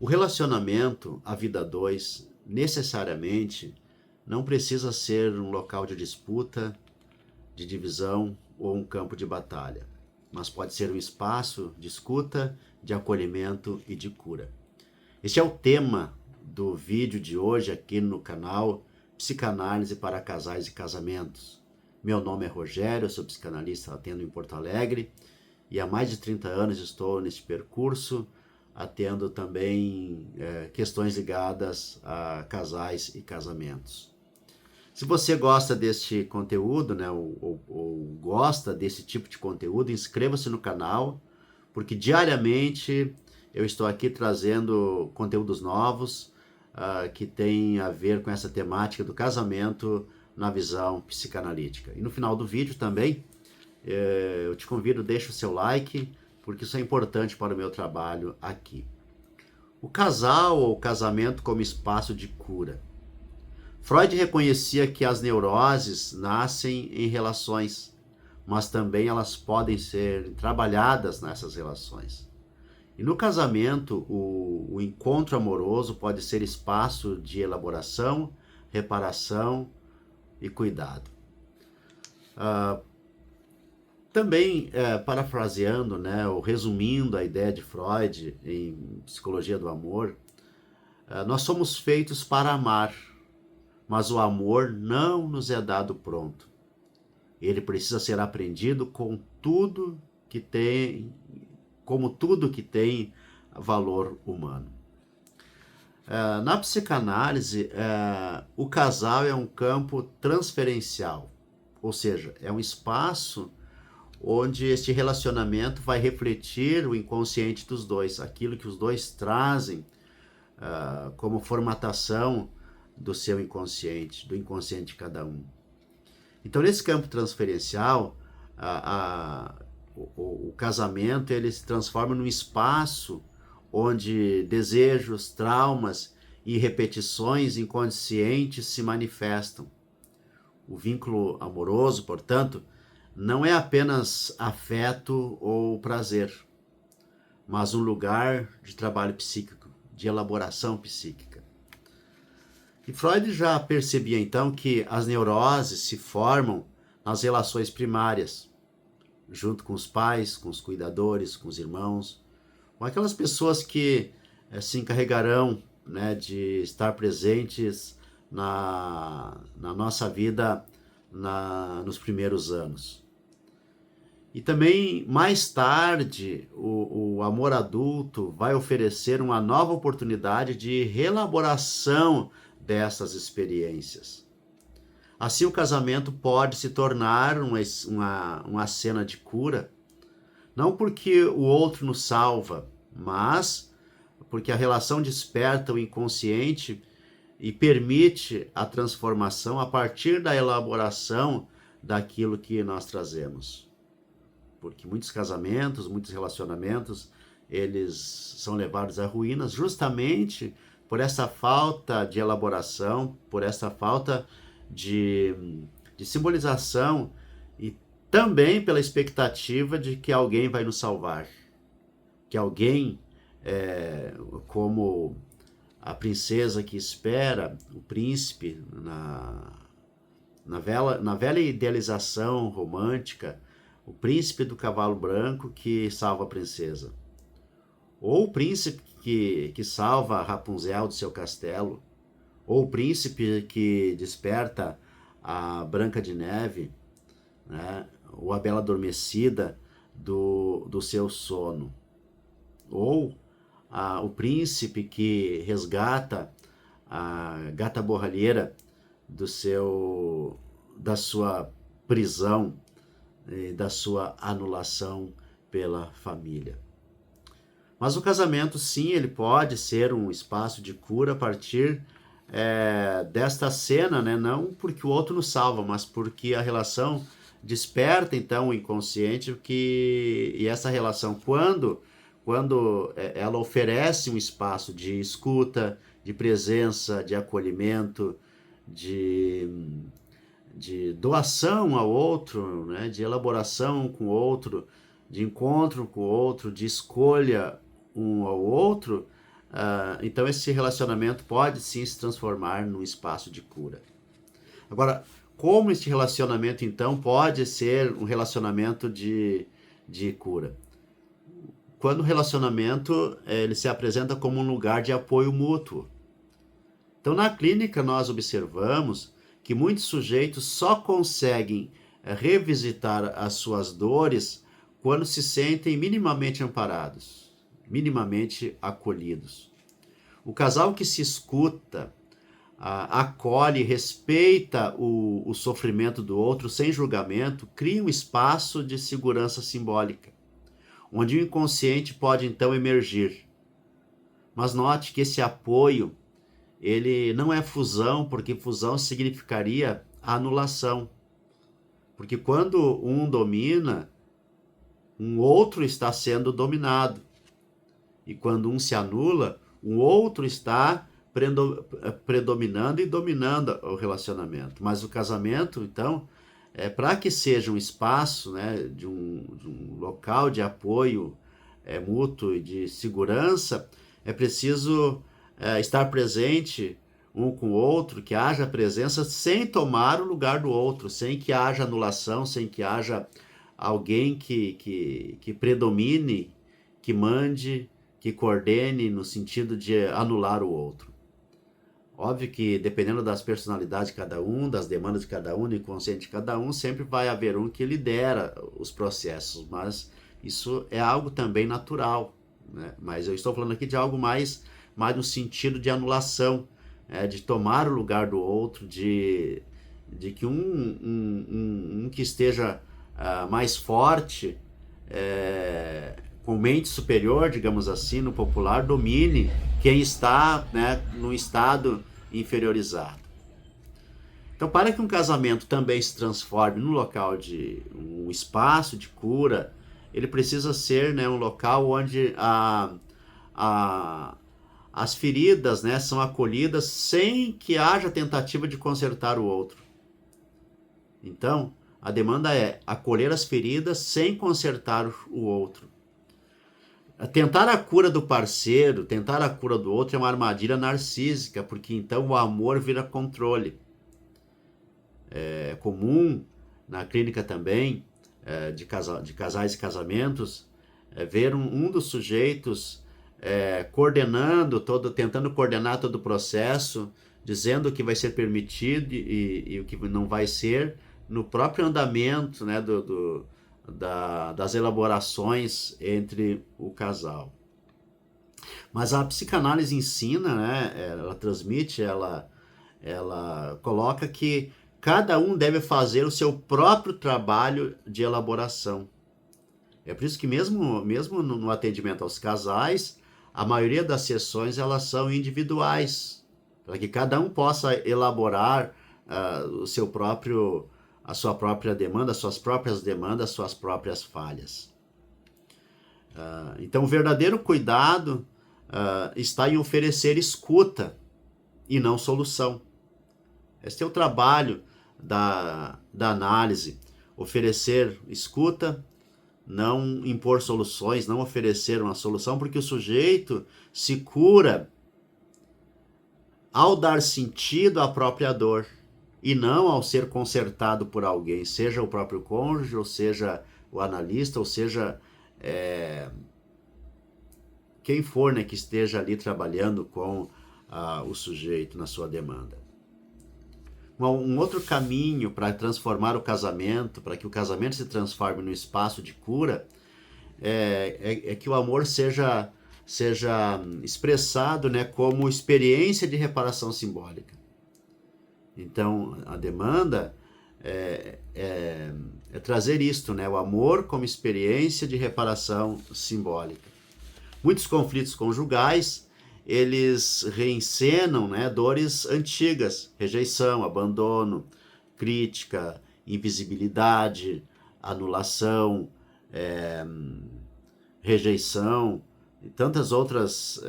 O relacionamento, a vida a dois, necessariamente não precisa ser um local de disputa, de divisão ou um campo de batalha, mas pode ser um espaço de escuta, de acolhimento e de cura. Este é o tema do vídeo de hoje aqui no canal Psicanálise para Casais e Casamentos. Meu nome é Rogério, eu sou psicanalista, atendo em Porto Alegre e há mais de 30 anos estou nesse percurso, atendo também questões ligadas a casais e casamentos. Se você gosta deste conteúdo, né, ou gosta desse tipo de conteúdo, inscreva-se no canal, porque diariamente eu estou aqui trazendo conteúdos novos que têm a ver com essa temática do casamento na visão psicanalítica. E no final do vídeo também, eu te convido, deixa o seu like, porque isso é importante para o meu trabalho aqui. O casal ou casamento como espaço de cura. Freud reconhecia que as neuroses nascem em relações, mas também elas podem ser trabalhadas nessas relações. E no casamento, o encontro amoroso pode ser espaço de elaboração, reparação e cuidado. Também, parafraseando, né, ou resumindo a ideia de Freud em Psicologia do Amor, nós somos feitos para amar, mas o amor não nos é dado pronto. Ele precisa ser aprendido com tudo que tem, como tudo que tem valor humano. Na psicanálise, o casal é um campo transferencial, ou seja, é um espaço onde este relacionamento vai refletir o inconsciente dos dois, aquilo que os dois trazem como formatação do seu inconsciente, do inconsciente de cada um. Então, nesse campo transferencial, o casamento ele se transforma num espaço onde desejos, traumas e repetições inconscientes se manifestam. O vínculo amoroso, portanto, não é apenas afeto ou prazer, mas um lugar de trabalho psíquico, de elaboração psíquica. E Freud já percebia então que as neuroses se formam nas relações primárias, junto com os pais, com os cuidadores, com os irmãos, com aquelas pessoas que se encarregarão, né, de estar presentes na nossa vida nos primeiros anos. E também, mais tarde, o amor adulto vai oferecer uma nova oportunidade de reelaboração dessas experiências. Assim, o casamento pode se tornar uma cena de cura, não porque o outro nos salva, mas porque a relação desperta o inconsciente e permite a transformação a partir da elaboração daquilo que nós trazemos. Porque muitos casamentos, muitos relacionamentos, eles são levados à ruínas justamente por essa falta de elaboração, por essa falta de simbolização e também pela expectativa de que alguém vai nos salvar, que alguém, como a princesa que espera o príncipe na velha idealização romântica, o príncipe do cavalo branco que salva a princesa, ou o príncipe que salva a Rapunzel do seu castelo, ou o príncipe que desperta a Branca de Neve, né, ou a Bela Adormecida do seu sono, ou o príncipe que resgata a gata borralheira da sua prisão, da sua anulação pela família. Mas o casamento, sim, ele pode ser um espaço de cura a partir desta cena, né? Não porque o outro nos salva, mas porque a relação desperta, então, o inconsciente, e essa relação, quando ela oferece um espaço de escuta, de presença, de acolhimento, de doação ao outro, né? De elaboração com o outro, de encontro com o outro, de escolha um ao outro, então esse relacionamento pode sim se transformar num espaço de cura. Agora, como este relacionamento então pode ser um relacionamento de cura? Quando o relacionamento ele se apresenta como um lugar de apoio mútuo. Então, na clínica, nós observamos que muitos sujeitos só conseguem revisitar as suas dores quando se sentem minimamente amparados, minimamente acolhidos. O casal que se escuta, acolhe, respeita o sofrimento do outro sem julgamento, cria um espaço de segurança simbólica, onde o inconsciente pode então emergir. Mas note que esse apoio ele não é fusão, porque fusão significaria anulação. Porque quando um domina, um outro está sendo dominado. E quando um se anula, um outro está predominando e dominando o relacionamento. Mas o casamento, então, para que seja um espaço, né, de um local de apoio mútuo e de segurança, é preciso estar presente um com o outro, que haja presença sem tomar o lugar do outro, sem que haja anulação, sem que haja alguém que predomine, que mande, que coordene no sentido de anular o outro. Óbvio que dependendo das personalidades de cada um, das demandas de cada um, do inconsciente de cada um, sempre vai haver um que lidera os processos, mas isso é algo também natural, né? Mas eu estou falando aqui de algo mais no sentido de anulação, de tomar o lugar do outro, de que um que esteja mais forte, com mente superior, digamos assim, no popular, domine quem está, né, no estado inferiorizado. Então, para que um casamento também se transforme num local de um espaço de cura, ele precisa ser, né, um local onde as feridas, né, são acolhidas sem que haja tentativa de consertar o outro. Então, a demanda é acolher as feridas sem consertar o outro. Tentar a cura do parceiro, tentar a cura do outro é uma armadilha narcísica, porque então o amor vira controle. É comum na clínica também, de casais e casamentos, ver um dos sujeitos tentando coordenar todo o processo, dizendo o que vai ser permitido e o que não vai ser, no próprio andamento, né, das elaborações entre o casal. Mas a psicanálise ensina, né, ela transmite, ela coloca que cada um deve fazer o seu próprio trabalho de elaboração. É por isso que mesmo no atendimento aos casais, a maioria das sessões elas são individuais, para que cada um possa elaborar a sua própria demanda, as suas próprias demandas, as suas próprias falhas. Então, o verdadeiro cuidado está em oferecer escuta e não solução. Este é o trabalho da análise, oferecer escuta, não impor soluções, não oferecer uma solução, porque o sujeito se cura ao dar sentido à própria dor e não ao ser consertado por alguém, seja o próprio cônjuge, ou seja o analista, ou seja quem for, né, que esteja ali trabalhando com o sujeito na sua demanda. Um outro caminho para transformar o casamento, para que o casamento se transforme no espaço de cura, é que o amor seja expressado, né, como experiência de reparação simbólica. Então, a demanda é trazer isto, né, o amor como experiência de reparação simbólica. Muitos conflitos conjugais eles reencenam, né, dores antigas, rejeição, abandono, crítica, invisibilidade, anulação, rejeição e tantas outras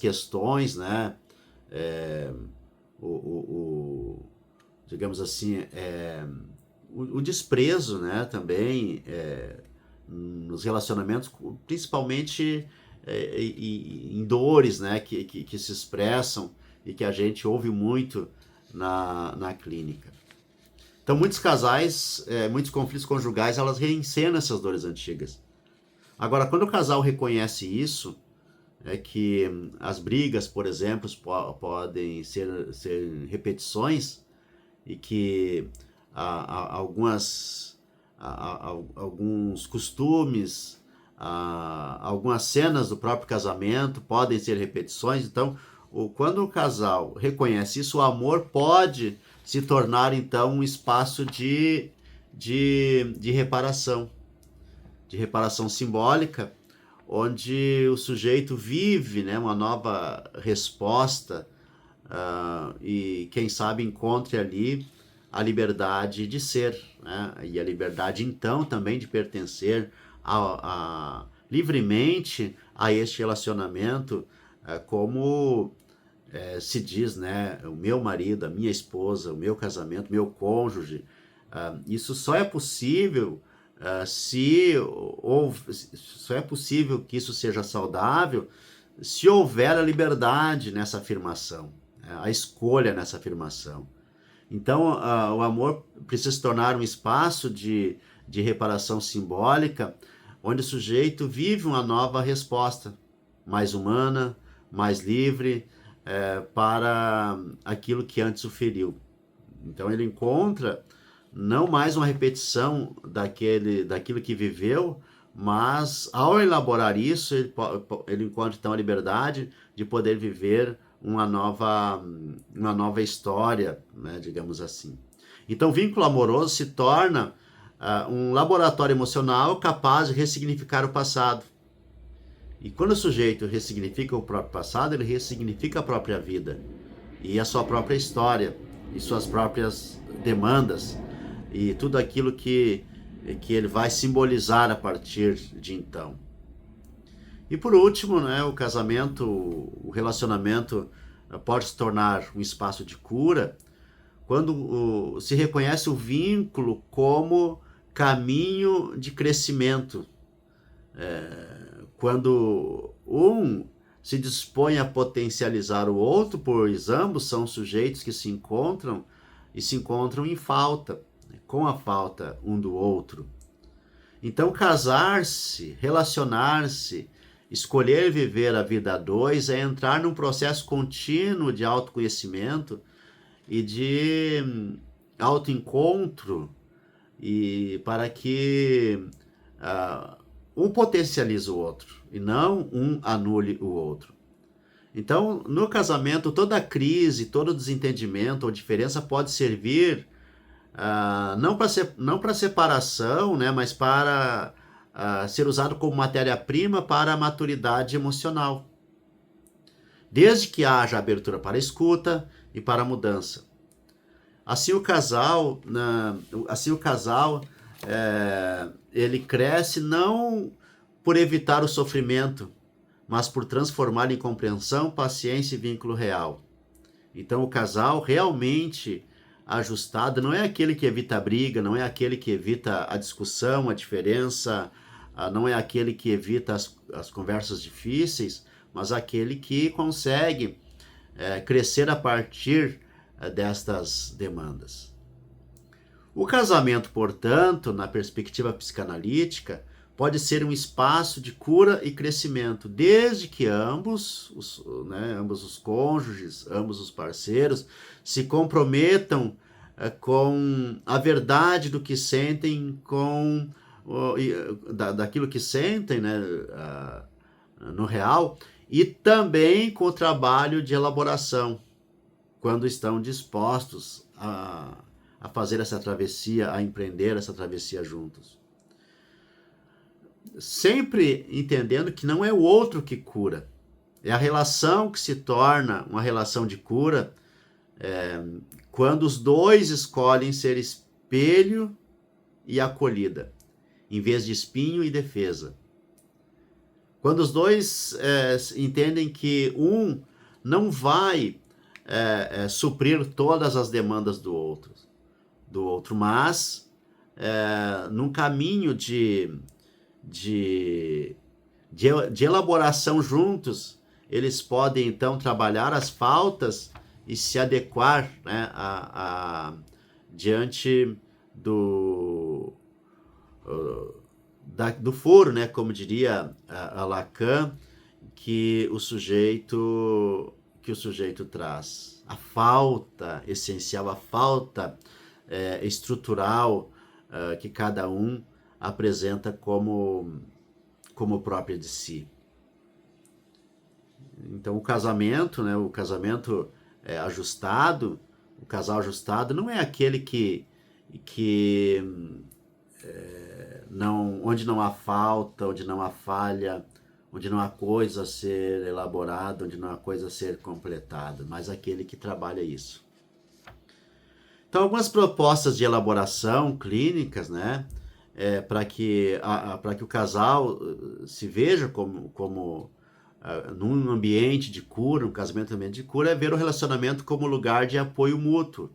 questões, né? Digamos assim, o desprezo, né, também nos relacionamentos, principalmente em dores, né, que se expressam e que a gente ouve muito na clínica. Então, muitos casais, muitos conflitos conjugais, elas reencenam essas dores antigas. Agora, quando o casal reconhece isso, é que as brigas, por exemplo, podem ser repetições e que alguns costumes, algumas cenas do próprio casamento podem ser repetições. Então, quando o casal reconhece isso, o amor pode se tornar, então, um espaço de reparação simbólica, onde o sujeito vive, né, uma nova resposta e, quem sabe, encontre ali a liberdade de ser, né, e a liberdade, então, também de pertencer livremente a este relacionamento, como se diz, né, o meu marido, a minha esposa, o meu casamento, meu cônjuge. Isso só é possível só é possível que isso seja saudável se houver a liberdade nessa afirmação, a escolha nessa afirmação. Então, o amor precisa se tornar um espaço de reparação simbólica, onde o sujeito vive uma nova resposta, mais humana, mais livre, para aquilo que antes o feriu. Então, ele encontra não mais uma repetição daquilo que viveu, mas ao elaborar isso, ele encontra então a liberdade de poder viver uma nova história, né, digamos assim. Então, o vínculo amoroso se torna um laboratório emocional capaz de ressignificar o passado. E quando o sujeito ressignifica o próprio passado, ele ressignifica a própria vida e a sua própria história e suas próprias demandas e tudo aquilo que ele vai simbolizar a partir de então. E por último, né, o relacionamento pode se tornar um espaço de cura quando se reconhece o vínculo como caminho de crescimento. Quando um se dispõe a potencializar o outro, pois ambos são sujeitos que se encontram em falta, com a falta um do outro. Então, casar-se, relacionar-se, escolher viver a vida a dois é entrar num processo contínuo de autoconhecimento e de autoencontro, e para que um potencialize o outro e não um anule o outro. Então, no casamento, toda crise, todo desentendimento ou diferença pode servir não para separação, né, mas para ser usado como matéria-prima para a maturidade emocional, desde que haja abertura para a escuta e para a mudança. Assim o casal ele cresce não por evitar o sofrimento, mas por transformar em compreensão, paciência e vínculo real. Então, o casal realmente ajustado não é aquele que evita a briga, não é aquele que evita a discussão, a diferença, não é aquele que evita as conversas difíceis, mas aquele que consegue crescer a partir destas demandas. O casamento, portanto, na perspectiva psicanalítica, pode ser um espaço de cura e crescimento, desde que ambos os cônjuges, ambos os parceiros, se comprometam com a verdade do que sentem, daquilo que sentem, né, no real, e também com o trabalho de elaboração, quando estão dispostos a fazer essa travessia, a empreender essa travessia juntos. Sempre entendendo que não é o outro que cura, é a relação que se torna uma relação de cura quando os dois escolhem ser espelho e acolhida, em vez de espinho e defesa. Quando os dois entendem que um não vai suprir todas as demandas do outro, mas num caminho de de elaboração juntos, eles podem então trabalhar as faltas e se adequar, né, diante do foro, né, como diria a Lacan, que o sujeito traz. A falta essencial, a falta estrutural que cada um apresenta como própria de si. Então o casamento, né, o casamento ajustado, o casal ajustado não é aquele onde não há falta, onde não há falha, onde não há coisa a ser elaborada, onde não há coisa a ser completada, mas aquele que trabalha isso. Então, algumas propostas de elaboração clínicas, né, para que o casal se veja como num ambiente de cura, um casamento ambiente de cura, é ver o relacionamento como lugar de apoio mútuo.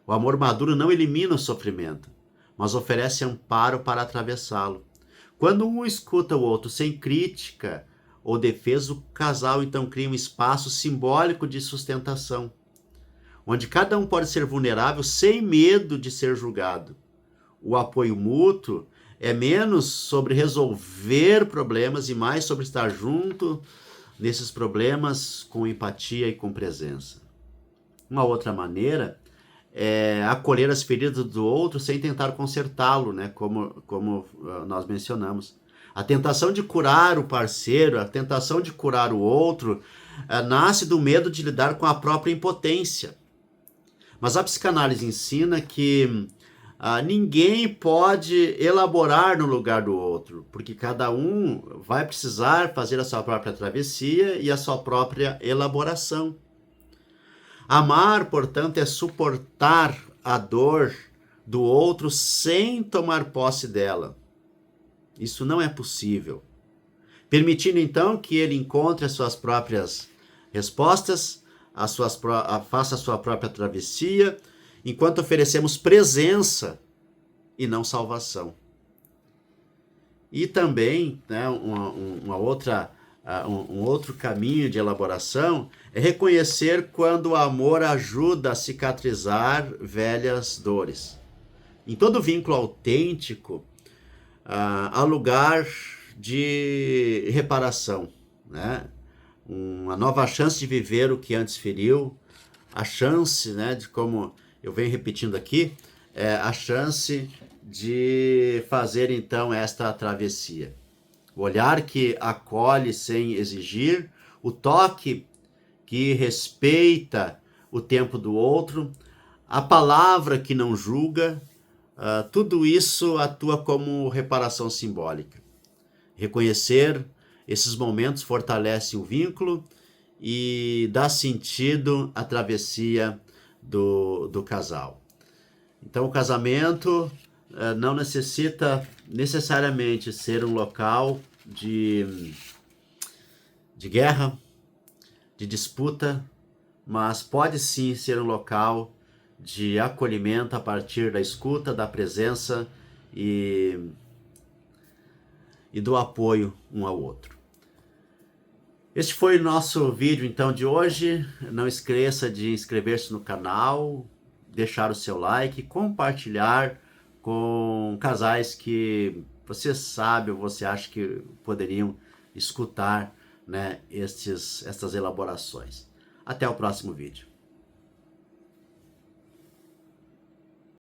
O amor maduro não elimina o sofrimento, mas oferece amparo para atravessá-lo. Quando um escuta o outro sem crítica ou defesa, o casal então cria um espaço simbólico de sustentação, onde cada um pode ser vulnerável sem medo de ser julgado. O apoio mútuo é menos sobre resolver problemas e mais sobre estar junto nesses problemas com empatia e com presença. Uma outra maneira é acolher as feridas do outro sem tentar consertá-lo, né? Como nós mencionamos. A tentação de curar o parceiro, a tentação de curar o outro, nasce do medo de lidar com a própria impotência. Mas a psicanálise ensina que ninguém pode elaborar no lugar do outro, porque cada um vai precisar fazer a sua própria travessia e a sua própria elaboração. Amar, portanto, é suportar a dor do outro sem tomar posse dela. Isso não é possível. Permitindo, então, que ele encontre as suas próprias respostas, faça a sua própria travessia, enquanto oferecemos presença e não salvação. E também, né, um outro caminho de elaboração é reconhecer quando o amor ajuda a cicatrizar velhas dores. Em todo vínculo autêntico, há lugar de reparação, né? Uma nova chance de viver o que antes feriu, a chance, né, de, como eu venho repetindo aqui, a chance de fazer então esta travessia. O olhar que acolhe sem exigir, o toque que respeita o tempo do outro, a palavra que não julga, tudo isso atua como reparação simbólica. Reconhecer esses momentos fortalece o vínculo e dá sentido à travessia do casal. Então, o casamento não necessita necessariamente ser um local de guerra, de disputa, mas pode sim ser um local de acolhimento a partir da escuta, da presença e do apoio um ao outro. Este foi o nosso vídeo então de hoje. Não esqueça de inscrever-se no canal, deixar o seu like, compartilhar com casais que você sabe ou você acha que poderiam escutar, né, estas elaborações. Até o próximo vídeo.